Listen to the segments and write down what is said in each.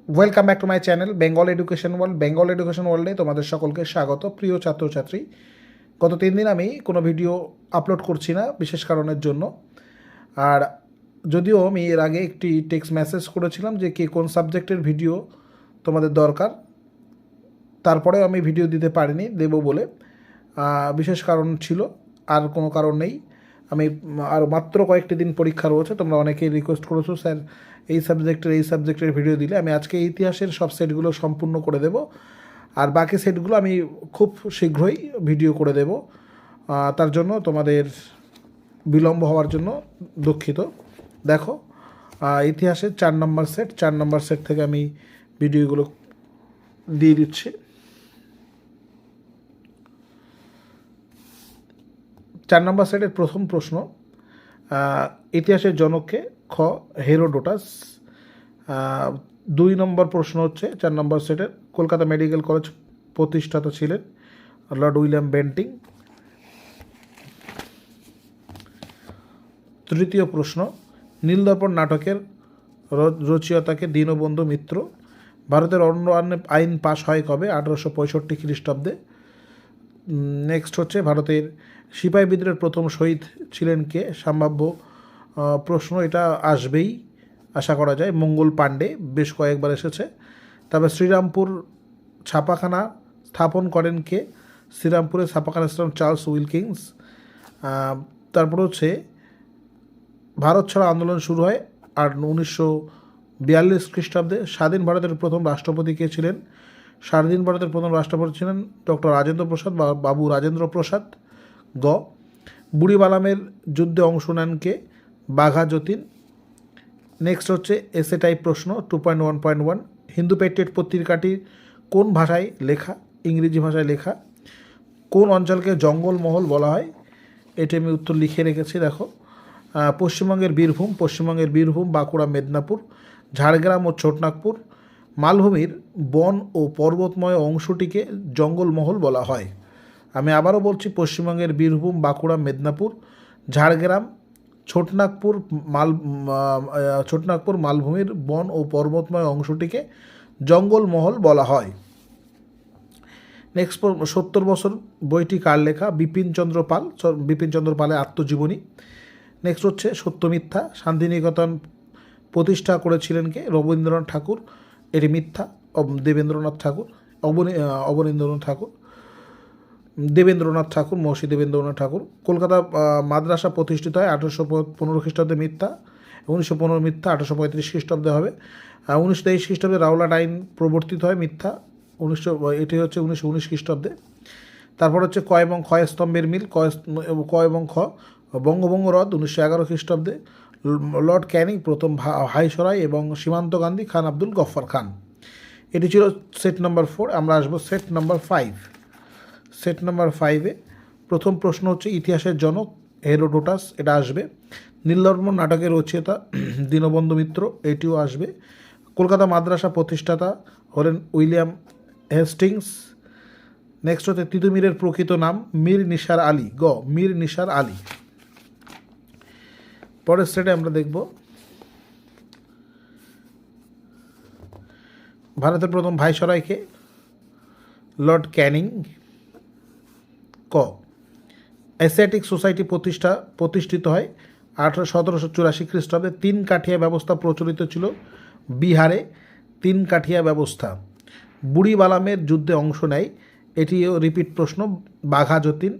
Welcome back to my channel Bengal education world. Bengal education ওয়ার্ল্ডে তোমাদের সকলকে স্বাগত। প্রিয় ছাত্রছাত্রী, গত 3 দিন আমি কোনো ভিডিও আপলোড করছি না বিশেষ কারণের জন্য। আর যদিও আমি এর আগে একটি টেক্সট মেসেজ করেছিলাম যে কে কোন সাবজেক্টের ভিডিও তোমাদের দরকার, তারপরেও আমি ভিডিও দিতে পারিনি, দেব বলে। বিশেষ কারণ ছিল, আর কোনো কারণ নেই। আমি আর মাত্র কয়েকটি দিন পরীক্ষা রয়েছে। তোমরা অনেকেই রিকোয়েস্ট করেছো, স্যার এই সাবজেক্টের ভিডিও দিলে। আমি আজকে ইতিহাসের সব সেটগুলো সম্পূর্ণ করে দেব, আর বাকি সেটগুলো আমি খুব শীঘ্রই ভিডিও করে দেব। তার জন্য তোমাদের বিলম্ব হওয়ার জন্য দুঃখিত। দেখো, ইতিহাসের 4 নম্বর সেট থেকে আমি ভিডিওগুলো দিয়ে দিচ্ছি। 4 নম্বর সেটের প্রথম প্রশ্ন, ইতিহাসের জনককে? খ, হেরোডোটাস। 2 নম্বর প্রশ্ন হচ্ছে 4 নম্বর সেটের, কলকাতা মেডিকেল কলেজ প্রতিষ্ঠাতা ছিলেন লর্ড উইলিয়াম বেন্টিং। তৃতীয় প্রশ্ন, নীলদর্পণ নাটকের রচয়িতাকে? দীনবন্ধু মিত্র। ভারতের অন্য আইন পাশ হয় কবে? 1865 খ্রিস্টাব্দে। নেক্সট হচ্ছে, ভারতের সিপাহী বিদ্রোহের প্রথম শহীদ ছিলেন কে? সম্ভাব্য প্রশ্ন, এটা আসবেই আশা করা যায়, মঙ্গল পাণ্ডে, বেশ কয়েকবার এসেছে। তবে শ্রীরামপুর ছাপাখানা স্থাপন করেন কে? শ্রীরামপুরে ছাপাখানা স্থাপন চার্লস উইলকিন্স। তারপর হচ্ছে, ভারত ছাড়া আন্দোলন শুরু হয় আর 1942 খ্রিস্টাব্দে। স্বাধীন ভারতের প্রথম রাষ্ট্রপতি কে ছিলেন? স্বাধীন ভারতের প্রথম রাষ্ট্রপতি ছিলেন ডক্টর রাজেন্দ্র প্রসাদ বা বাবু রাজেন্দ্র প্রসাদ। গ, বুড়িবালামের যুদ্ধে অংশ নেন কে? বাঘা যতীন। নেক্সট হচ্ছে এসে টাইপ প্রশ্ন 2.1.1, হিন্দু পেট্রিয়ট পত্রিকাটি কোন ভাষায় লেখা? ইংরেজি ভাষায় লেখা। কোন অঞ্চলকে জঙ্গলমহল বলা হয়? এটি আমি উত্তর লিখে রেখেছি, দেখো। পশ্চিমবঙ্গের বীরভূম, বাঁকুড়া, মেদিনীপুর, ঝাড়গ্রাম ও ছোটনাগপুর। মালভূমির বন ও পর্বতময় অংশটিকে জঙ্গলমহল বলা হয়। আমি আবারও বলছি, পশ্চিমবঙ্গের বীরভূম, বাঁকুড়া, মেদিনীপুর, ঝাড়গ্রাম, ছোটনাগপুর মালভূমির বন ও পর্বতময় অংশটিকে জঙ্গলমহল বলা হয়। নেক্সট, 70 বছর বইটি কার লেখা? বিপিনচন্দ্র পালের আত্মজীবনী। নেক্সট হচ্ছে, সত্য মিথ্যা, শান্তিনিকেতন প্রতিষ্ঠা করেছিলেন কে? রবীন্দ্রনাথ ঠাকুর। এটি মিথ্যা, দেবেন্দ্রনাথ ঠাকুর, মহর্ষি দেবেন্দ্রনাথ ঠাকুর। কলকাতা মাদ্রাসা প্রতিষ্ঠিত হয় 1815 খ্রিস্টাব্দে, মিথ্যা। 1915 মিথ্যা, 1835 খ্রিস্টাব্দে হবে। 1923 খ্রিস্টাব্দে রাওলাট আইন প্রবর্তিত হয়, মিথ্যা। এটি হচ্ছে 1919 খ্রিস্টাব্দে। তারপর হচ্ছে ক এবং খ স্তম্ভের মিল, ক এবং খ। বঙ্গভঙ্গ রদ 1911 খ্রিস্টাব্দে। লর্ড ক্যানিং প্রথম ভাইসরয় এবং সীমান্ত গান্ধী, খান আব্দুল গফ্ফার খান। এটি ছিল সেট নাম্বার 4। আমরা আসবো সেট নাম্বার 5। সেট নাম্বার 5-এ প্রথম প্রশ্ন হচ্ছে, ইতিহাসের জনক? হেরোডোটাস, এটা আসবে। নীলদর্পণ নাটকের রচয়িতা? দীনবন্ধু মিত্র, এটিও আসবে। কলকাতা মাদ্রাসা প্রতিষ্ঠাতা হলেন উইলিয়াম হেস্টিংস। নেক্সট হচ্ছে, তিতুমিরের প্রকৃত নাম? মীর নিসার আলী। গ, মীর নিসার আলী। পরের সেটে আমরা দেখব, ভারতের প্রথম ভাইসরয়কে? লর্ড ক্যানিং। ক, এশিয়াটিক সোসাইটি প্রতিষ্ঠিত হয় 1784 খ্রিস্টাব্দে। 3 কাঠিয়া ব্যবস্থা প্রচলিত ছিল বিহারে, 3 কাঠিয়া ব্যবস্থা। বুড়িবালামের যুদ্ধে অংশ নেয়, এটিও রিপিট প্রশ্ন, বাঘা যতীন।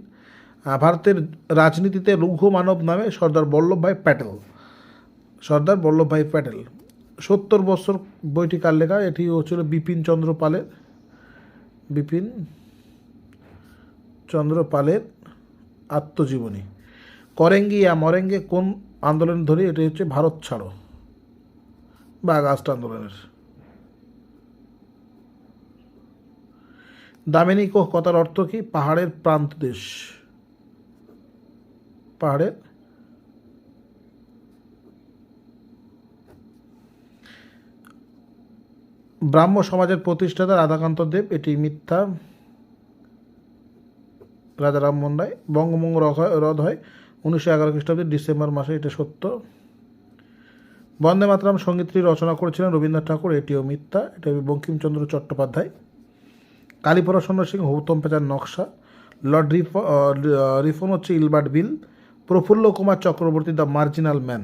ভারতের রাজনীতিতে লৌহ মানব নামে সর্দার বল্লভভাই প্যাটেল। 70 বছর বইটি কার লেখা? এটি হচ্ছিল বিপিনচন্দ্র পালের আত্মজীবনী। করেঙ্গি ইয়া মরেঙ্গে কোন আন্দোলন ধরি? এটি হচ্ছে ভারত ছাড়ো বা আগস্ট আন্দোলনের। দামিনিকো কথার অর্থ কি? পাহাড়ের প্রান্ত দেশ। ব্রাহ্ম সমাজের প্রতিষ্ঠাতা রাধাকান্ত দেব, এটি মিথ্যা। রাজা রামমোহন রায়। বঙ্গভঙ্গ রদ হয় 1911 খ্রিস্টাব্দে ডিসেম্বর মাসে, এটা সত্য। বন্দে মাতরম সঙ্গীতটি রচনা করেছিলেন রবীন্দ্রনাথ ঠাকুর, এটিও মিথ্যা, এটা বঙ্কিমচন্দ্র চট্টোপাধ্যায়। কালীপরাশন্ন সিং গৌতম পেচার নকশা, লর্ড রিফন হচ্ছে Ilbert bill, Prafulla Kumar Chakraborty the marginal man.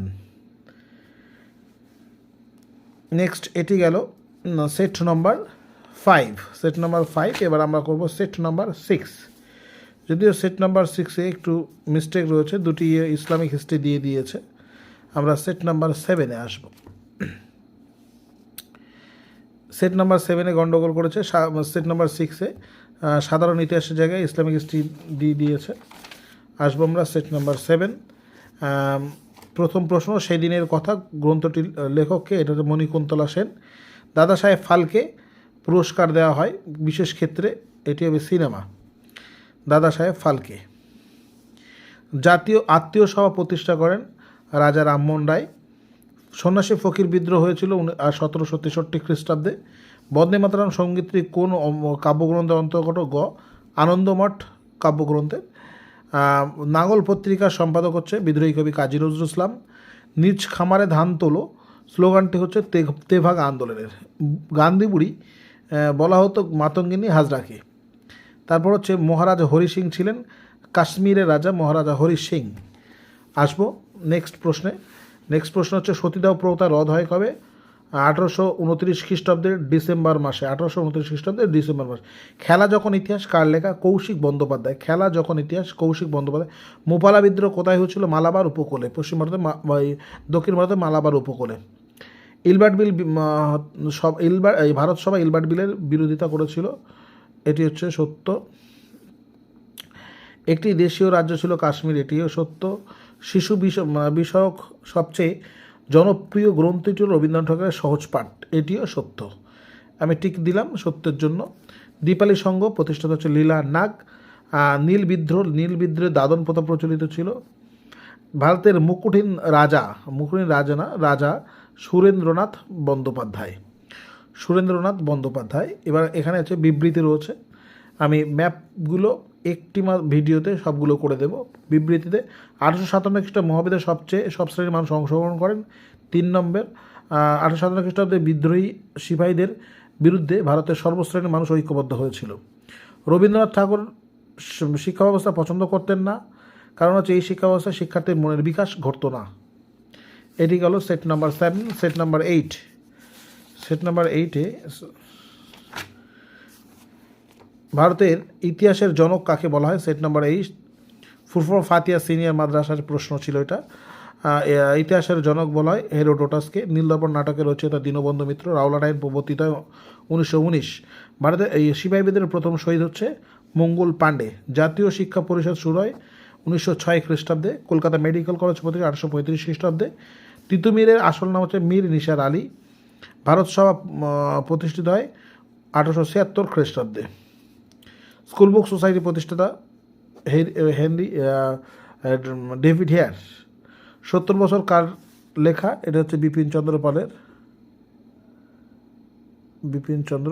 Next এটি গেল সেট নম্বর 5। সেট নম্বর 5, এবার আমরা করব সেট নম্বর 6। যদিও সেট নাম্বার 6-এ একটু মিস্টেক রয়েছে, দুটি ইসলামিক হিস্ট্রি দিয়ে দিয়েছে। আমরা সেট নাম্বার 7-এ আসব। সেট নাম্বার 7-এ গণ্ডগোল করেছে। সেট নাম্বার 6-এ সাধারণ ইতিহাসের জায়গায় ইসলামিক হিস্ট্রি দিয়ে দিয়েছে। আসবো আমরা সেট নাম্বার 7। প্রথম প্রশ্ন, সেই দিনের কথা গ্রন্থটির লেখককে, এটা হচ্ছে মণিকুন্তলা সেন। দাদা সাহেব ফালকে পুরস্কার দেওয়া হয় বিশেষ ক্ষেত্রে, এটি হবে সিনেমা। দাদা সাহেব ফালকে। জাতীয় আত্মীয় সভা প্রতিষ্ঠা করেন রাজা রামমোহন রায়। সন্ন্যাসী ফকির বিদ্রোহ হয়েছিল 1763 খ্রিস্টাব্দে। বন্দে মাতরম সঙ্গীতটি কোন কাব্যগ্রন্থের অন্তর্গত? গ, আনন্দমঠ কাব্যগ্রন্থের। নাঙ্গল পত্রিকার সম্পাদক হচ্ছে বিদ্রোহী কবি কাজী নজরুল ইসলাম। নিজ খামারে ধান তোলো স্লোগানটি হচ্ছে তেভাগ আন্দোলনের। গান্ধী বুড়ি বলা হতো মাতঙ্গিনী হাজরাকে। তারপর হচ্ছে মহারাজা হরি সিং ছিলেন কাশ্মীরের রাজা, মহারাজা হরি সিং। আসবো নেক্সট প্রশ্নে। নেক্সট প্রশ্ন হচ্ছে সতীদাহ প্রথা রদ হয় কবে? 1829 খ্রিস্টাব্দের ডিসেম্বর মাসে। 1829 খ্রিস্টাব্দের ডিসেম্বর মাসে। খেলা যখন ইতিহাস কার লেখা? কৌশিক বন্দ্যোপাধ্যায়। খেলা যখন ইতিহাস, কৌশিক বন্দ্যোপাধ্যায়। মোপালা বিদ্রোহ কোথায় হয়েছিল? মালাবার উপকূলে, পশ্চিম ভারতে, দক্ষিণ ভারতে মালাবার উপকূলে। ইলবার্ট বিল ভারত সভা ইলবার্ট বিলের বিরোধিতা করেছিল, এটি হচ্ছে সত্য। একটি দেশীয় রাজ্য ছিল কাশ্মীর, এটিও সত্য। শিশু বিষয়ক সবচেয়ে জনপ্রিয় গ্রন্থটি রবীন্দ্রনাথ ঠাকুরের সহজ পাঠ, এটিও সত্য। আমি টিক দিলাম সত্যের জন্য। দীপালি সংঘ প্রতিষ্ঠিত হচ্ছে লীলা নাগ। নীল বিদ্রোহের দাদন প্রথা প্রচলিত ছিল। ভারতের মুকুটহীন রাজা সুরেন্দ্রনাথ বন্দ্যোপাধ্যায়। এবার এখানে আছে বিবৃতি রয়েছে, আমি ম্যাপগুলো একটি ভিডিওতে সবগুলো করে দেব। বিবৃতিতে 1857 খ্রিস্টাব্দে মহাবেদের সব শ্রেণীর মানুষ অংশগ্রহণ করেন। 3 নম্বর, 1857 খ্রিস্টাব্দে বিদ্রোহী সিপাহীদের বিরুদ্ধে ভারতের সর্বশ্রেণীর মানুষ ঐক্যবদ্ধ হয়েছিল। রবীন্দ্রনাথ ঠাকুর শিক্ষা ব্যবস্থা পছন্দ করতেন না, কারণ হচ্ছে এই শিক্ষা ব্যবস্থায় শিক্ষার্থীর মনের বিকাশ ঘটতো না। এটি গেল set number 7। Set number 8। Set number 8-এ ভারতের ইতিহাসের জনক কাকে বলা হয়? Set number 8। Furfura Fatiya senior মাদ্রাসার প্রশ্ন ছিল এটা। ইতিহাসের জনক বলা হয় হেরোডোটাসকে। নীলদর্পণ নাটকের রচয়িতা দীনবন্ধু মিত্র। রাওলাট আইন প্রবর্তিত হয় 1919। ভারতের এই সিপাহী বিদ্রোহের প্রথম শহীদ হচ্ছে মঙ্গল পাণ্ডে। জাতীয় শিক্ষা পরিষদ শুরু হয় 1906 খ্রিস্টাব্দে। কলকাতা মেডিকেল কলেজ প্রতিষ্ঠা 1835 খ্রিস্টাব্দে। তিতুমিরের আসল নাম হচ্ছে মীর নিসার আলী। ভারত সভা প্রতিষ্ঠিত হয় 1876 খ্রিস্টাব্দে। স্কুল বুক সোসাইটি প্রতিষ্ঠাতা হেনরি ডেভিড হেয়ার। 70 বছর কার লেখা? এটা হচ্ছে বিপিনচন্দ্র পালের। বিপিনচন্দ্র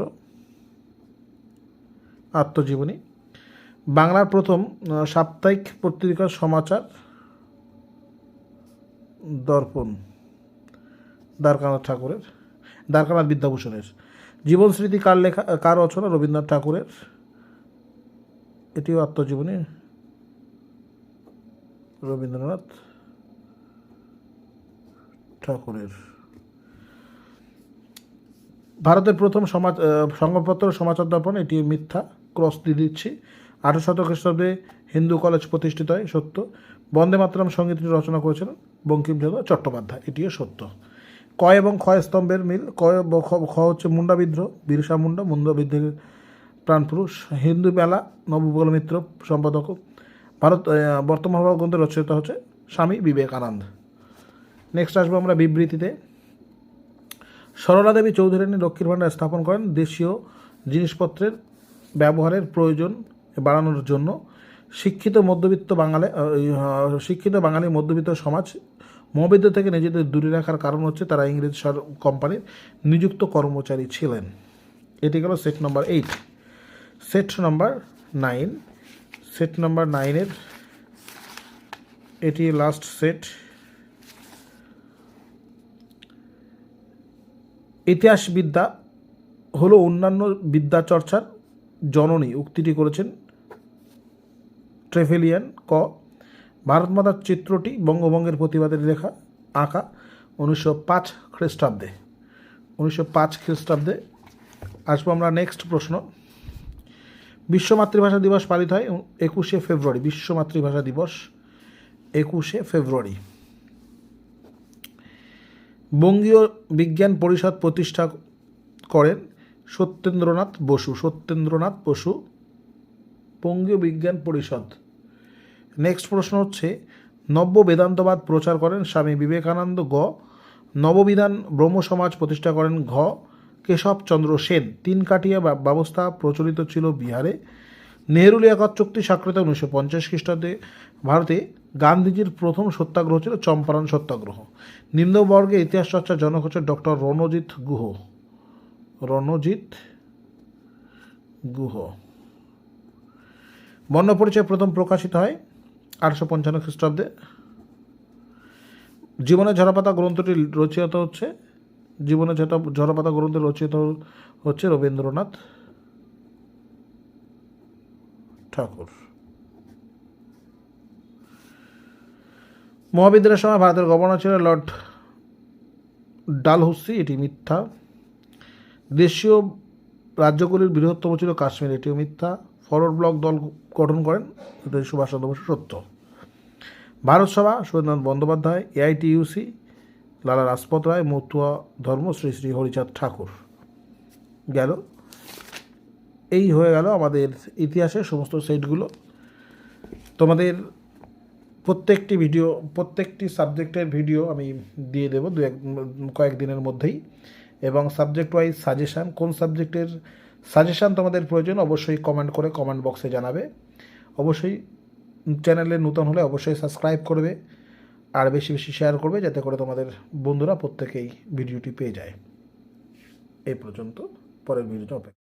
আত্মজীবনী। বাংলার প্রথম সাপ্তাহিক পত্রিকার সমাচার দর্পণ, দ্বারকানাথ বিদ্যাভূষণের। জীবন স্মৃতি কার লেখা, কার রচনা? রবীন্দ্রনাথ ঠাকুরের, এটিও আত্মজীবনী রবীন্দ্রনাথ ঠাকুরের। ভারতের প্রথম সংবাদপত্র সমাচার দর্পণ, এটি মিথ্যা, ক্রস দিয়ে দিচ্ছি। 1800 খ্রিস্টাব্দে হিন্দু কলেজ প্রতিষ্ঠিত হয়, সত্য। বন্দে মাতরম সঙ্গীতটি রচনা করেছিলেন বঙ্কিমচন্দ্র চট্টোপাধ্যায়, এটিও সত্য। ক এবং খ স্তম্ভের মিল। খ হচ্ছে মুন্ডা বিদ্রোহ, বিরসা মুন্ডা বিদ্রোহের প্রাণপুরুষ। হিন্দু মেলা নবগোপাল মিত্র সম্পাদক। বর্তমান গ্রন্থের রচয়িতা হচ্ছে স্বামী বিবেকানন্দ। নেক্সট আসবো আমরা বিবৃতিতে। সরলা দেবী চৌধুরানী লক্ষ্মীর ভাণ্ডার স্থাপন করেন দেশীয় জিনিসপত্রের ব্যবহারের প্রয়োজন বাড়ানোর জন্য। শিক্ষিত বাঙালি মধ্যবিত্ত সমাজ মহাবিদ্য থেকে নিজেদের দূরে রাখার কারণ হচ্ছে তারা ইংরেজ কোম্পানির নিযুক্ত কর্মচারী ছিলেন। এটি গেল set number 8। Set number 9। Set number 9-এর এটি লাস্ট সেট। ইতিহাসবিদ্যা হলো অন্যান্য বিদ্যা চর্চার জননী, উক্তিটি করেছেন ট্রেভেলিয়ান। ক, ভারত মাতার চিত্রটি বঙ্গভঙ্গের প্রতিবাদের লেখা আঁকা 1905 খ্রিস্টাব্দে। 1905 খ্রিস্টাব্দে। আসবো আমরা নেক্সট প্রশ্ন। বিশ্ব মাতৃভাষা দিবস পালিত হয় 21শে ফেব্রুয়ারি। বিশ্ব মাতৃভাষা দিবস 21শে ফেব্রুয়ারি। বঙ্গীয় বিজ্ঞান পরিষদ প্রতিষ্ঠা করেন সত্যেন্দ্রনাথ বসু। সত্যেন্দ্রনাথ বসু, বঙ্গীয় বিজ্ঞান পরিষদ। নেক্সট প্রশ্ন হচ্ছে, নব্য বেদান্তবাদ প্রচার করেন স্বামী বিবেকানন্দ। গ, নববিধান ব্রহ্ম সমাজ প্রতিষ্ঠা করেন ঘ কেশবচন্দ্র সেন। তিন কাঠিয়া ব্যবস্থা প্রচলিত ছিল বিহারে। নেহেরু লিয়াকত চুক্তি স্বাক্ষরিত 1950 খ্রিস্টাব্দে। ভারতে গান্ধীজির প্রথম সত্যাগ্রহ ছিল চম্পারণ সত্যাগ্রহ। নিম্নবর্গে ইতিহাস চর্চার জনক হচ্ছে ডক্টর রণজিৎ গুহ। রণজিৎ গুহ। বর্ণপরিচয় প্রথম প্রকাশিত হয় 1855 খ্রিস্টাব্দে। জীবনের ঝরাপাতা গ্রন্থটি রচিত হচ্ছে জীবনের ঝরাপাতা গ্রন্থের রচিত হচ্ছে রবীন্দ্রনাথ ঠাকুর। মহাবিদ্রোহের সময় ভারতের গভর্নর ছিলেন লর্ড ডালহৌসি, এটি মিথ্যা। দেশীয় রাজ্যগুলির বৃহত্তম ছিল কাশ্মীর, এটিও মিথ্যা। ফরওয়ার্ড ব্লক দল গঠন করেন সুভাষচন্দ্র বসু, সত্য। ভারত সভা সুরেন্দ্রনাথ বন্দ্যোপাধ্যায়। এআইটিইউসি লালা রাজপথ রায়। মতুয়া ধর্ম শ্রী শ্রী হরিচাঁদ ঠাকুর। গেল, এই হয়ে গেল আমাদের ইতিহাসের সমস্ত সেটগুলো। তোমাদের প্রত্যেকটি সাবজেক্টের ভিডিও আমি দিয়ে দেবো কয়েকদিনের মধ্যেই, এবং সাবজেক্ট ওয়াইজ সাজেশান, কোন সাবজেক্টের সাজেশান তোমাদের প্রয়োজন অবশ্যই কমেন্ট করে কমেন্ট বক্সে জানাবে। অবশ্যই চ্যানেলে নতুন হলে অবশ্যই সাবস্ক্রাইব করবে, আর বেশি বেশি শেয়ার করবে, যাতে করে তোমাদের বন্ধুরা প্রত্যেকেই ভিডিওটি পেয়ে যায়। এই পর্যন্ত, পরের ভিডিওটা অপেক্ষা।